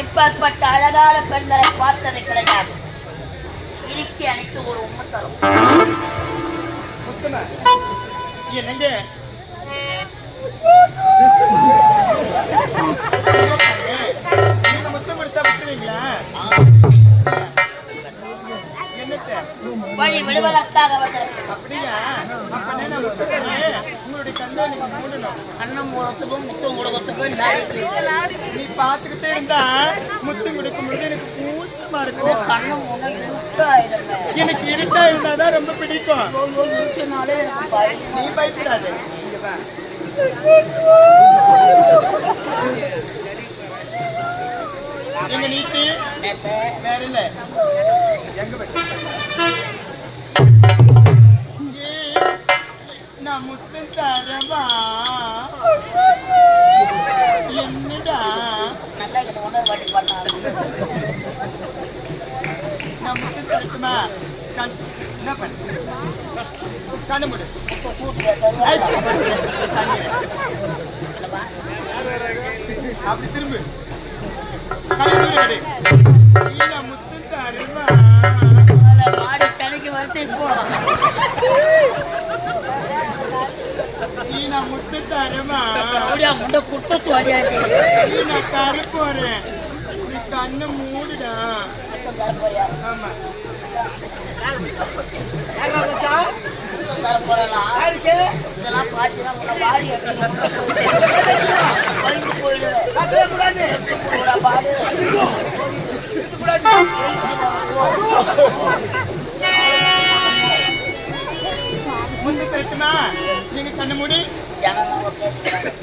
இப்பேற்பட்ட அழகான பெண்களை பார்த்தது கிடையாது. இறுக்கி அணைத்து ஒரு உண்மை தரும். என்னங்க முத்தம் கொடுத்தா விட்டுவீங்களா? வழி விடுவதற்காக வந்திருக்கிறேன். அப்படியா? உங்களுடைய கண்ணை நீங்க மூடணும். அண்ணன் மூலத்துக்கும் முத்தம் கொடுக்கறதுக்கும் நீ பாத்துக்கிட்டே இருந்தா முத்தம் கொடுக்கும் பொழுது எனக்கு கூச்சமா இருக்கும். கண்ணு மூணு இருட்டாயிருங்க. எனக்கு இருட்டா இருந்தாதான் ரொம்ப பிடிக்கும். இருட்டுனாலே எனக்கு பயம். நீ பயப்படாது. எங்க நீட்டி வேற இல்ல எங்க நான் முத்தம் தரவா என்னடா நல்லா ஒன்றரை வாட்டி பண்ணாரு. நான் முத்தம் தரட்டுமா? என்ன பண்ண கண்ண முடி அப்படி திரும்ப முத்தம் தருமா? மாடி சனிக்கு வரது இப்போ நான் முத்தம் தருமா? அப்படியா முட்டை குட்டத்து அடியாட்டி நான் தர போறேன். நீ கண்ணை மூடுடா. ஆமா இதெல்லாம் பாத்தீங்கன்னா போயிடுவேன். முந்து தட்டுமா? நீங்க கண்ணு மூடி.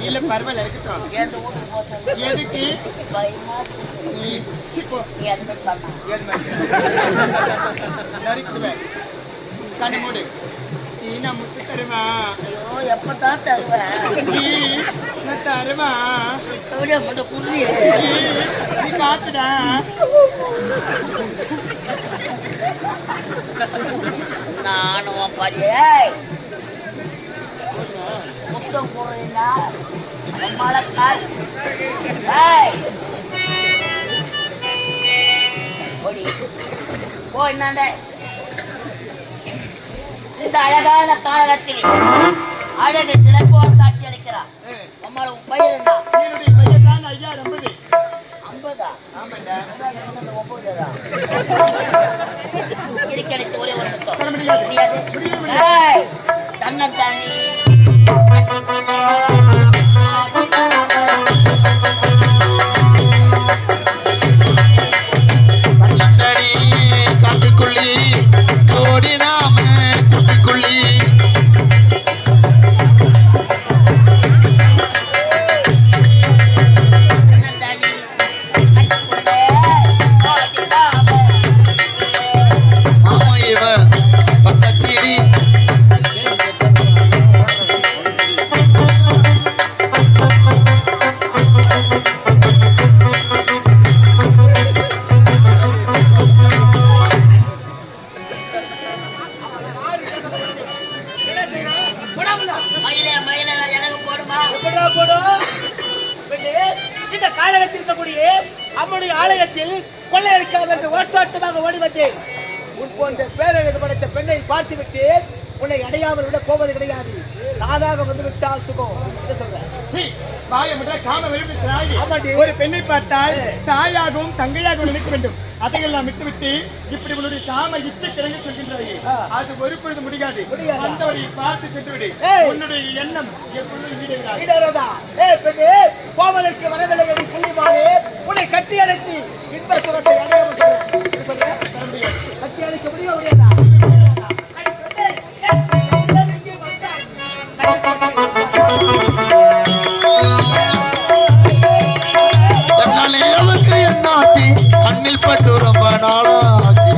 இல்ல பரவாயில்ல இருக்கட்டும். எதுக்கு நறுக்குவேன். கண்ணு மூடு. நான் முத்து தருமா? ஐயோ எப்பதான் தருவேன்? நான் தருமா? குருவியே நீ காட்டுடா. நானும் பாரு முத்தம் போடுறீங்களா? போ என்னாண்ட இந்த அழகான காலகத்தில் அழகு சிறப்போடு காட்சி அளிக்கிறார். நம்மளோட பயிர் என்ன? என்னுடைய பையன் தான் ஐயா 50. 50? ஆமாண்டா. 9 இருக்கிறது. ஒரே ஒரு முத்தம் முடியாது. தன்னைத்தானே காட்டுக்குள்ளி ஓடி நாம குட்டிக்குள்ளி மாமா இவ பக்கத்திரி இந்த காலகத்தில் இருக்கக்கூடிய அம்முடைய ஆலயத்தில் கொள்ளையடிக்கலாம் என்று ஓட்டோட்டமாக ஓடி வந்தேன். உன் போன்ற பேரழகு படைத்த பெண்ணை பார்த்துவிட்டு உன்னை அடையாமல் விட போவது கிடையாது. நானாக வந்துவிட்டால் சுகம். என்ன சொல்றேன்? ஒரு பெண்ணை பார்த்தால் தாயாகவும் தங்கையாகவும் நினைக்க வேண்டும். அதையெல்லாம் விட்டுவிட்டு இப்படி உன்னுடைய காம இச்சை கிழங்கு சொல்கின்றார்கள். அது ஒரு பொழுது முடியாது. வந்தவரை பார்த்து சென்றுவிடு. உன்னுடைய எண்ணம் எப்பொழுதும் போவதற்கு வரவில்லை என்று புள்ளிமானே உன்னை கட்டி அடைத்து இன்ப சுகத்தை அடையாமல் கட்டி அடைக்க முடிய முடியாதா? கண்ணில் பட்டு ரொம்ப நாளாச்சு.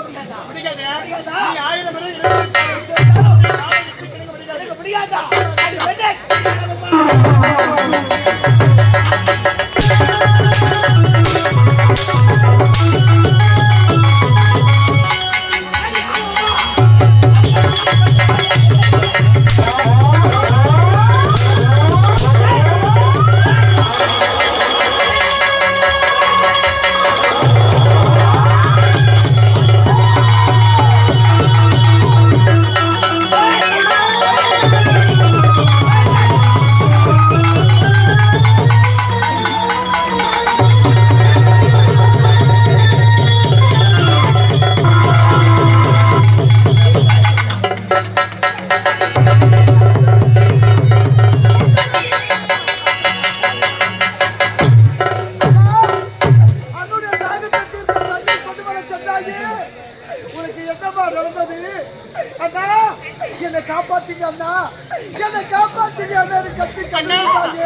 முடியாதா? முடியாதா? நீ 1000 முறை முடியாதா? அது வெண்ணை. என்னை காப்பாத்துங்க அண்ணா, என்னை காப்பாத்துங்க அண்ணா, கத்தி கண்ணாங்க.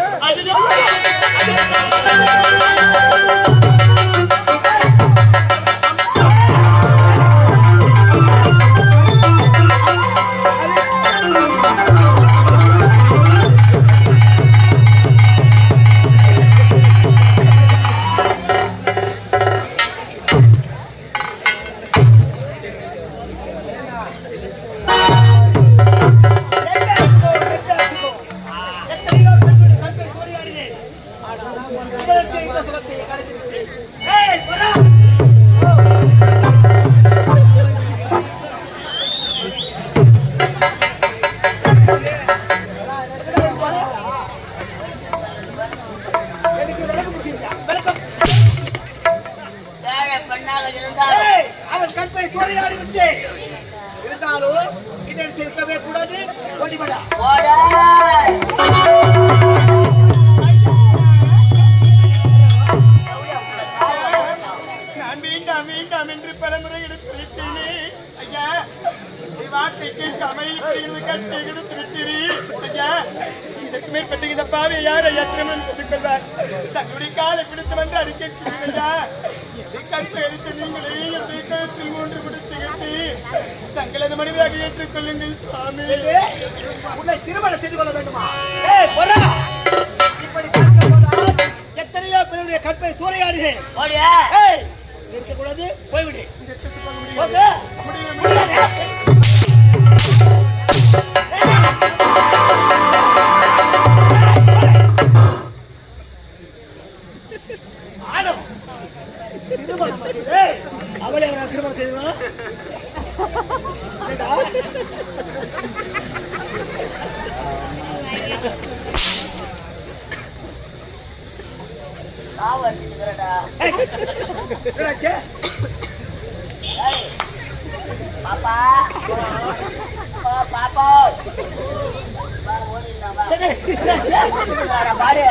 அவன் கற்பை சூறையாடி விட்டு இருந்தாலும் இதற்கு இருக்கவே கூடாது. ஓடிவிடா. நான் வேண்டாம் வேண்டாம் என்று பலமுறை எடுத்துரைத்தேனே ஐயா. வார்த்தைக்கு சமையல் கட்டி எடுத்து விட்டீரே ஐயா. இதற்கு மேற்பட்ட இந்த பாவை யார் ஐயா திருமணம் செய்து கொள்வார்? தங்களுடைய காலை பிடித்து வந்து அடிக்கிறீர்களா? கற்பை அடித்து நீங்களே என்னை கழுத்தில் மூன்று முடிச்சு கட்டி தங்களது மனைவியாக ஏற்றுக்கொள்ளுங்கள் சுவாமி. உன்னை திருமணம் செய்து கொள்ள வேண்டுமா? இப்படி எத்தனையோ பேருடைய கற்பை சூறையாடுகிறேன். இருக்கக்கூடாது, போய்விடு. அவளை திருமணம் செய்யணும். பாப்பா பாப்பா பாடு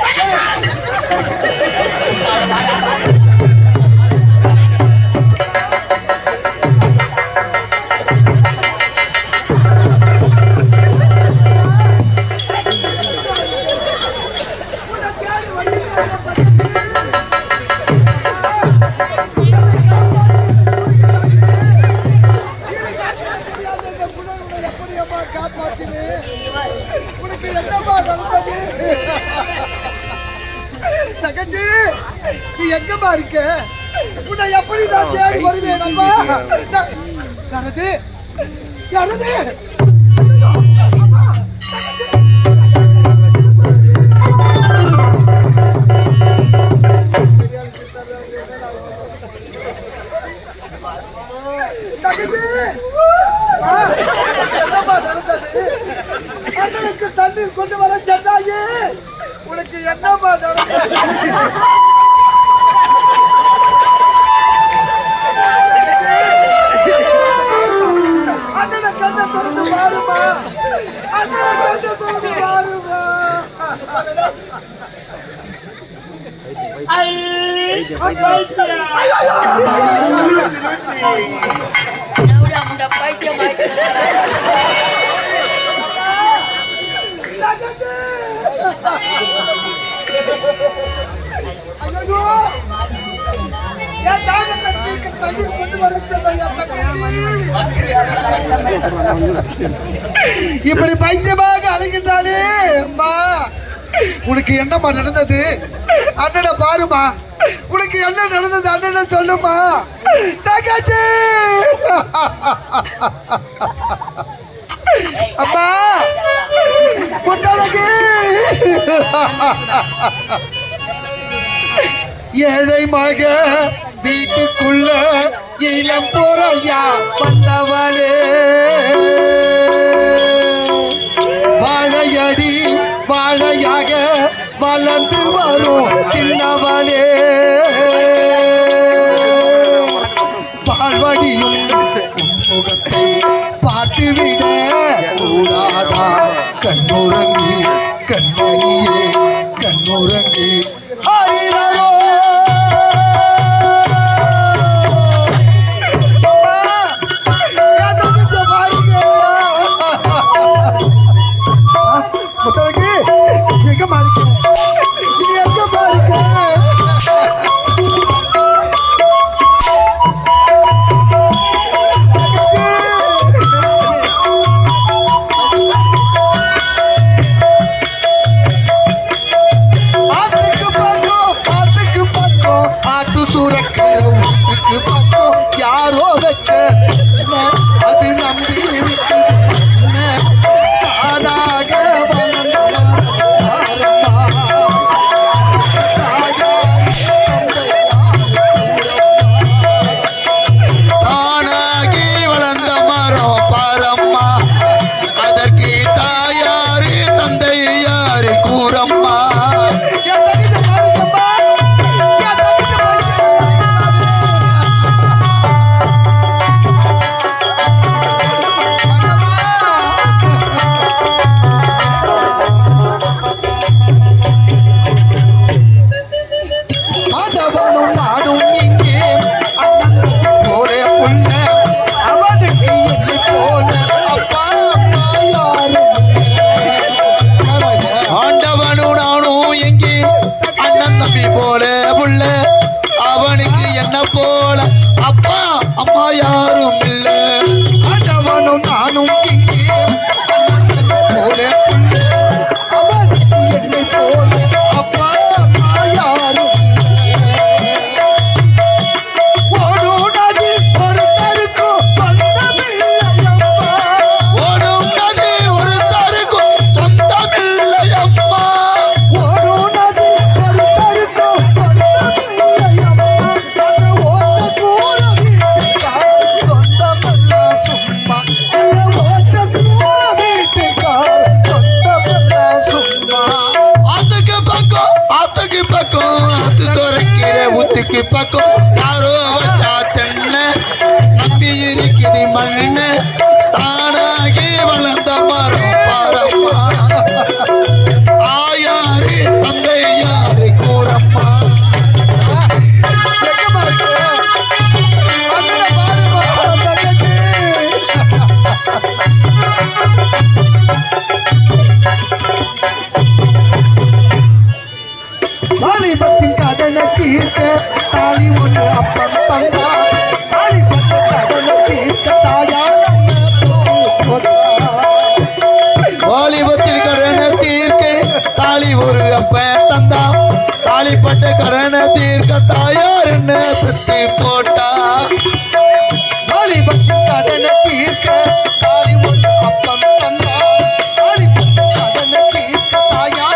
உனக்கு என்னப்பா நடந்தது? தங்கச்சி, நீ எங்கம்மா இருக்க? உன்னை எப்படி நான் தேடி வருவேன் அம்மா? யாரது யாரது? அண்ணனுக்கு தண்ணீர் கொண்டு வர சொன்னாயே, உனக்கு என்னமா நடந்தது? அண்ணனை கண்ண திறந்து பாருமா, அண்ணனை கண்ண திறந்து பாருமா. பைத்தியம் ஐயோ என் தாகத்தை தீர்க்க தண்ணீர் கொண்டு வர சொன்ன என் தங்கச்சி இப்படி பைத்தியமாக அழைக்கின்றாலே அம்மா. உனக்கு என்னம்மா நடந்தது? அண்ணனை பாருமா. உனக்கு என்ன நடந்தது அண்ணனை சொல்லுமா தங்கச்சி. அம்மா புத்தழகி ஏழை மக வீட்டுக்குள்ள இளம் பொறையா வந்தவளே வாழையடி வாழையாக வளர்ந்து வரும் சின்னவளே பால்வடியும் முகத்தை பார்த்துவிட கூடாதா கண்ணுறங்கி கண்மணியே கண்ணுறங்கி ஆயிரோ எங்க மாறிக்க இது எங்க மாறிக்க ஊத்துக்கு பக்கம் யாரோ வச்ச அது நம்பி ஆதாக தானாகி வளர்ந்த மரம் பாரம்மா அதற்கு தாயாரு தந்தை யாரு கூறம்மா. அவனுக்கு என்ன போல அப்பா அம்மா யாரும் இல்ல. ஆண்டவனும் நானும் இங்கே போல அவனுக்கு என்னை போல அப்பா அம்மா யாரும் ஓடுனது ஒருத்தருக்கும் சொந்தமில்லையம்மா. ஓடுனது ஒருத்தருக்கும் சொந்தமில்லையம்மா. ஓடுனது ஒருத்தருக்கும் ஊத்துக்கு பக்கம் யாரோ வச்சா தென்ன நம்பி இருக்குது மண்ணு தானாகி வளர்ந்த மரம் பாரம்மா ஆயாரு தந்தை யாரு கூறம்மா. வாலிபத்தின் கடனை தீர்க்க தாலி ஒன்று அப்பம் தந்தா வாலிபத்தின் கடனை தீர்க்க தாயா வாலிபத்தின் கடனை தீர்க்க தாலி ஒரு அப்பன் தந்தா தாலிப்பட்ட கடனை தீர்க்க தாயார் என்ன பெற்று போட்டா. வாலிபத்தின் கடனை தீர்க்க தாலி ஒன்று அப்பம் தந்தா வாலிபட்ட கடனை தீர்க்க தாயா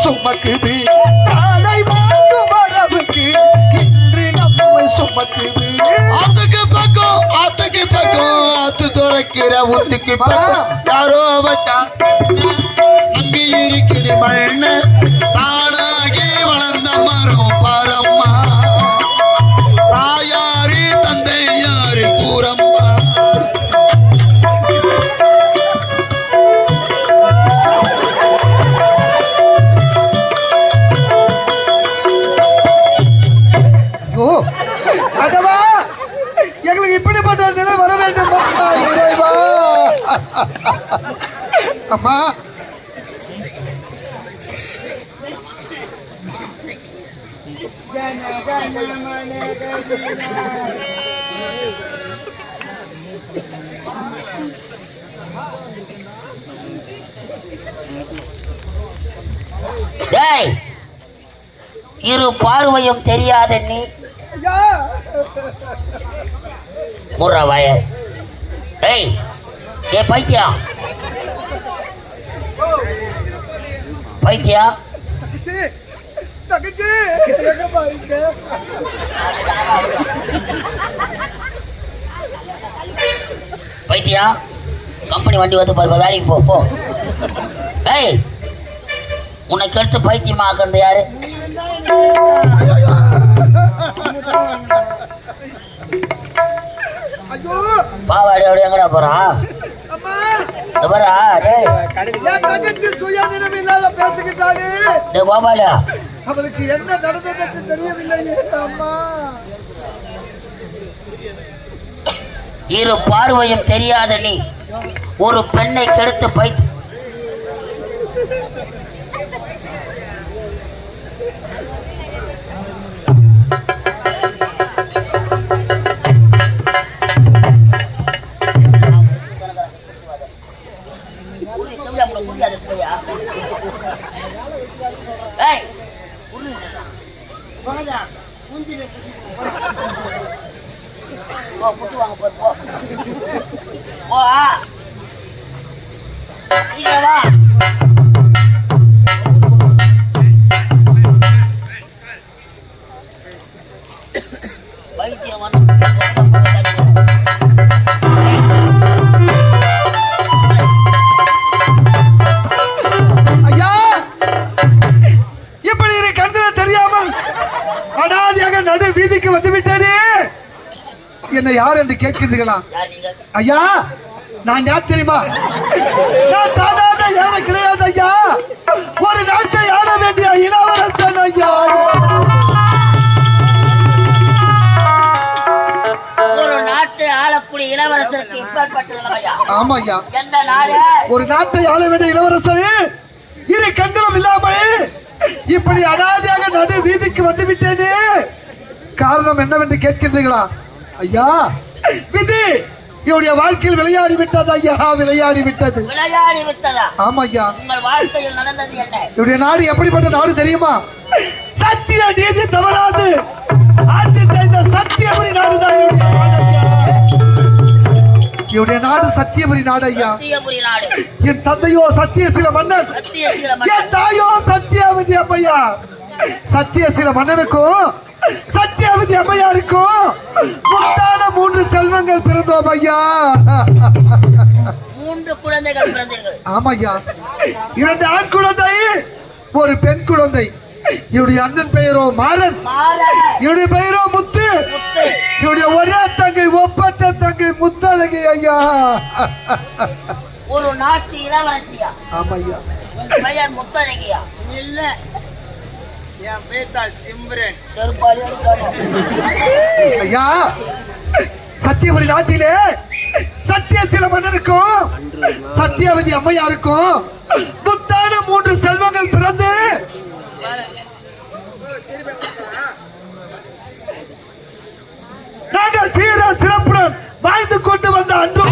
சுமக்குது நாளை வாங்கும் வரவுக்கு இன்று நம்மை சுமக்குது. ஆத்துக்கு பக்கம் ஆத்து துறைக்கிற ஊத்துக்கு பக்கம் யாரோ வட்டா நம்பி இருக்குது மண்ணு தானாகி வளர்ந்த மரம் பாரம்மா தாயாரு தந்தை யாரு கூறம்மா. அடவா எங்களுக்கு இப்படிப்பட்ட நிலை வர வேண்டும் இறைவா. அம்மா டேய், இரு பார்வையும் தெரியாத நீ ஐயா முற வய. டேய் ஏ பைத்தியா, பைத்தியா, தங்கச்சி தங்கச்சி எங்க பாருங்க. பைத்தியா, கம்பெனி வண்டி வந்து பாரு, வேலைக்கு போ போ. ஏய், உனக்கு எடுத்து பைத்தியமா ஆக்குறது யாரு? ஐயோ பாவாடி அப்படி எங்கடா போறான்? அம்மா வரா. டேய் என் தங்கச்சி சுய நினைவு இல்லாத பேசுகிட்டாளே. டேய் கோபாலா, அவளுக்கு என்ன நடந்தது என்று தெரியவில்லையே அம்மா. இரு பார்வையும் தெரியாத நீ ஒரு பெண்ணை கெடுத்து பைத்தி முட்டு வாங்க போ போ சீக்கிரம் வா. வைத்தியம் வந்து ஐயா இப்படி இரு கண்ணுல தெரியாமல் அனாதையாக நடு வீதிக்கு வந்து விட்டேனே. என்னை யார் என்று கேட்கின்றீர்களா? யார் நீங்கள்? ஐயா நான் யார் தெரியுமா? நான் சாதாரண யாரை கிடையாது ஐயா. ஒரு நாட்டை ஆள வேண்டிய இளவரசன் ஐயா. ஒரு நாட்டை ஆளக்கூடிய இளவரசருக்கு இப்பேற்பட்ட ஆமா ஐயா. எந்த நாடு? ஒரு நாட்டை ஆள வேண்டிய இளவரசர் இரு கண்களும் இல்லாமல் இப்படி அனாதையாக நடு வீதிக்கு வந்து விட்டேனே. காரணம் என்னவென்று கேட்கின்றீர்களா? ஐயா விதி என்னுடைய வாழ்க்கையில் விளையாடி விட்டது ஐயா, விளையாடி விட்டது. விளையாடி விட்டதா? ஆமா ஐயா. உங்கள் வாழ்க்கையில் நடந்தது என்ன? என்னுடைய நாடு எப்படிப்பட்ட நாடு தெரியுமா? சத்திய நீதி தவறாது ஆட்சி செய்த சத்தியபுரி நாடுதான் என்னுடைய நாடு ஐயா. என்னுடைய நாடு சத்தியபுரி நாடு ஐயா. சத்தியபுரி நாடு. என் தந்தையோ சத்தியசீல மன்னன், சத்தியசீல என் மன்னன். தாயோ சத்தியாவதி அம்மையா. சத்தியசீல மன்னனுக்கும் சத்தியாவதி அம்மையாருக்கும் முத்தான 3 செல்வங்கள் பிறந்தோம் ஐயா. 3 குழந்தைகள் பிறந்தீர்கள். ஆமா ஐயா. 2 ஆண் குழந்தை, ஒரு பெண் குழந்தை. என்னுடைய அண்ணன் பெயரோ மாறன், மாறன். என்னுடைய பெயரோ முத்து. முத்து. என்னுடைய ஒரே தங்கை ஒப்பற்ற தங்கை முத்தழகி ஐயா. ஒரு நாட்டு இளவரசியா? ஆமா ஐயா. உன் பெயர் முத்தழகியா? இல்ல, என் பேத்தா சிம்ரன். செருப்பாளி இருக்கானோ? ஐயா சத்தியபுரி நாட்டிலே சத்தியசீல மன்னனுக்கும் சத்தியாவதி அம்மையாருக்கும் முத்தான 3 செல்வங்கள் பிறந்து நாங்கள் சீர சிறப்புடன் வாழ்ந்து கொண்டு வந்த அன்பு